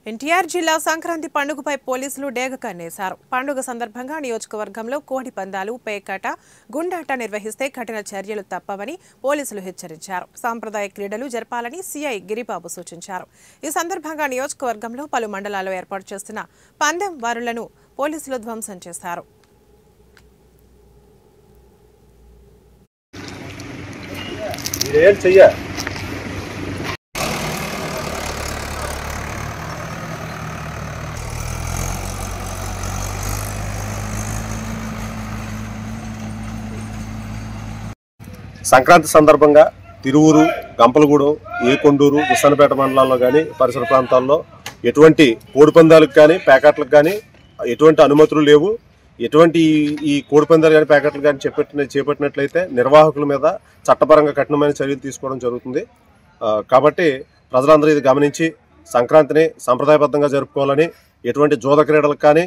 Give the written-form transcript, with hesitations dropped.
ఎన్టీఆర్ జిల్లా సంక్రాంతి పండుగపై పోలీసులు డేగ కన్నేశారు. పండుగ సందర్భంగా నియోజకవర్గంలో కోడి పందాలు, పేకాట, గుండాట నిర్వహిస్తే కఠిన చర్యలు తప్పవని పోలీసులు హెచ్చరించారు. సాంప్రదాయ క్రీడలు జరపాలని సీఐ గిరిబాబు సూచించారు. ఈ సందర్భంగా నియోజకవర్గంలో పలు మండలాల్లో ఏర్పాటు చేస్తున్న పందెం వారులను పోలీసులు ధ్వంసం చేశారు. సంక్రాంతి సందర్భంగా తిరువూరు, గంపలగూడెం, ఏకొండూరు, విసన్నపేట మండలాల్లో కానీ పరిసర ప్రాంతాల్లో ఎటువంటి కోడిపందాలకు కానీ ప్యాకెట్లకు కానీ ఎటువంటి అనుమతులు లేవు. ఎటువంటి ఈ కోడిపందాలు కానీ ప్యాకెట్లు కానీ చేపట్టినట్లయితే నిర్వాహకుల మీద చట్టపరంగా కఠినమైన చర్యలు తీసుకోవడం జరుగుతుంది. కాబట్టి ప్రజలందరూ ఇది గమనించి సంక్రాంతిని సంప్రదాయబద్ధంగా జరుపుకోవాలని, ఎటువంటి జూద క్రీడలకు కానీ